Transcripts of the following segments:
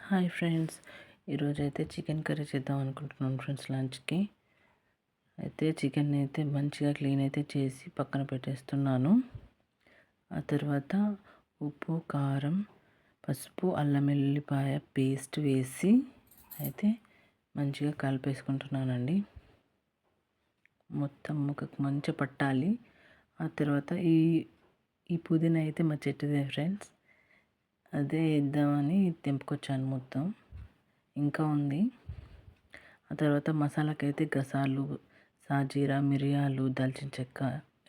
Hi friends, ఈరోజైతే chicken curry చేద్దాం అనుకుంటున్నాను ఫ్రెండ్స్. లంచ్కి అయితే చికెన్ అయితే మంచిగా క్లీన్ అయితే చేసి పక్కన పెట్టేస్తున్నాను. ఆ తర్వాత ఉప్పు, కారం, పసుపు, అల్లం వెల్లిపాయ పేస్ట్ వేసి అయితే మంచిగా కలిపేసుకుంటున్నానండి. మొత్తం ముక్కకు మంచిగా పట్టాలి. ఆ తర్వాత ఈ పుదీనా అయితే మా చెట్టుదే ఫ్రెండ్స్. అదే ఇద్దామని తెంపుకొచ్చాను, మొత్తం ఇంకా ఉంది. ఆ తర్వాత మసాలాకైతే గసాలు, సాజీరా, మిరియాలు, దాల్చిన చెక్క,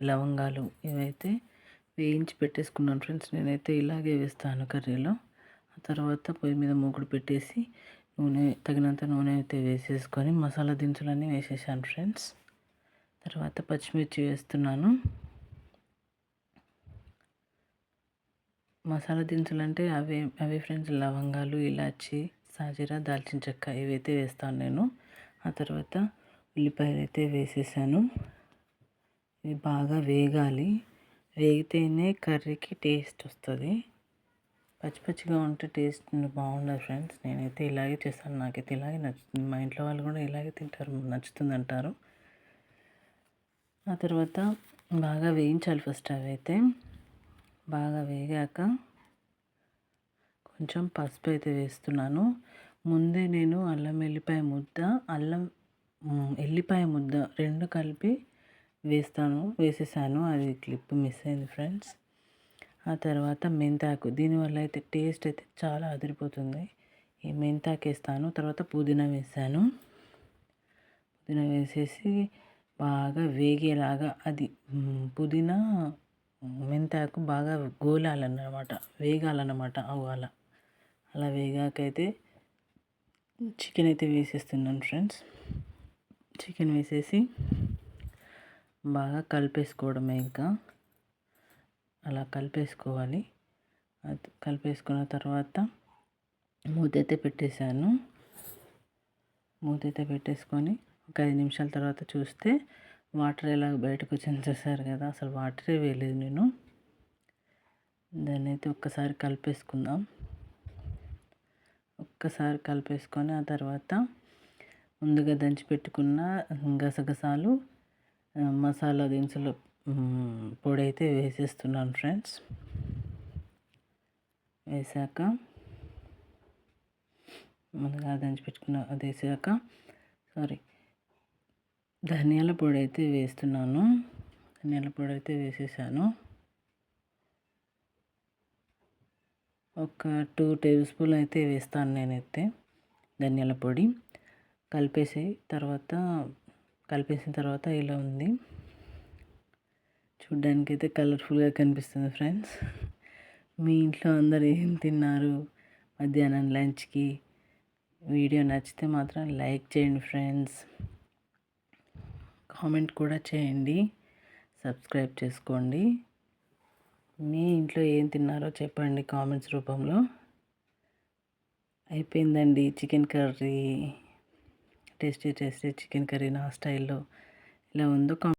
లవంగాలు ఇవైతే వేయించి పెట్టేసుకున్నాను ఫ్రెండ్స్. నేనైతే ఇలాగే వేస్తాను కర్రీలో. ఆ తర్వాత పొయ్యి మీద మూకుడు పెట్టేసి తగినంత నూనె అయితే వేసేసుకొని మసాలా దినుసులన్నీ వేసేసాను ఫ్రెండ్స్. తర్వాత పచ్చిమిర్చి వేస్తున్నాను. మసాలా దినుసులు అంటే అవే ఫ్రెండ్స్, లవంగాలు, ఇలాచి, సాజీరా, దాల్చిన చెక్క ఇవైతే వేస్తాను నేను. ఆ తర్వాత ఉల్లిపాయలు అయితే వేసేసాను. ఇవి బాగా వేగాలి. వేగితేనే కర్రీకి టేస్ట్ వస్తుంది. పచ్చి పచ్చిగా ఉంటే టేస్ట్ బాగుండదు ఫ్రెండ్స్. నేనైతే ఇలాగే చేస్తాను. నాకైతే ఇలాగే నచ్చుతుంది. మా ఇంట్లో వాళ్ళు కూడా ఇలాగే తింటారు, నచ్చుతుంది అంటారు. ఆ తర్వాత బాగా వేయించాలి ఫస్ట్. అవైతే బాగా వేగాక కొంచెం పసుపు అయితే వేస్తున్నాను. ముందే నేను ఎల్లిపాయ ముద్ద రెండు కలిపి వేసేసాను. అది క్లిప్ మిస్ అయింది ఫ్రెండ్స్. ఆ తర్వాత మెంతాకు, దీనివల్ల అయితే టేస్ట్ అయితే చాలా అదిరిపోతుంది. ఈ మెంతాకు వేస్తాను. తర్వాత పుదీనా వేసాను. పుదీనా వేసేసి బాగా వేగేలాగా, అది పుదీనా మెంతాకు బాగా గోలాలన్నమాట, వేగాలన్నమాట. అలా వేగాకైతే చికెన్ అయితే వేసేస్తున్నాను ఫ్రెండ్స్. చికెన్ వేసేసి బాగా కలిపేసుకోవడమే. ఇంకా అలా కలిపేసుకోవాలి. అది కలిపేసుకున్న తర్వాత మూత అయితే పెట్టేశాను. మూత అయితే పెట్టేసుకొని ఒక 5 నిమిషాల తర్వాత చూస్తే వాటర్ ఎలా బయటకు వచ్చింది చూసారు కదా. అసలు వాటరే వేయలేదు నేను. దాన్ని అయితే ఒక్కసారి కలిపేసుకుందాం. ఒక్కసారి కలిపేసుకొని ఆ తర్వాత ముందుగా దంచి పెట్టుకున్న గసగసాలు, మసాలా దినుసులు పొడి అయితే వేసేస్తున్నాను ఫ్రెండ్స్. వేసాక ముందుగా దంచి పెట్టుకున్న అది వేసాక ధనియాల పొడి అయితే వేస్తున్నాను. ధనియాల పొడి అయితే వేసేసాను. ఒక 2 టేబుల్ స్పూన్లు అయితే వేస్తాను నేనైతే ధనియాల పొడి. కలిపేసిన తర్వాత ఇలా ఉంది. చూడ్డానికి అయితే కలర్ఫుల్గా కనిపిస్తుంది ఫ్రెండ్స్. మీ ఇంట్లో అందరు ఏం తిన్నారు మధ్యాహ్నం లంచ్కి? వీడియో నచ్చితే మాత్రం లైక్ చేయండి ఫ్రెండ్స్. కామెంట్ కూడా చేయండి. సబ్స్క్రైబ్ చేసుకోండి. మీ ఇంట్లో ఏం తిన్నారో చెప్పండి కామెంట్స్ రూపంలో. అయిపోయిందండి chicken curry. Tasty chicken curry నా స్టైల్లో. ఎలా ఉందో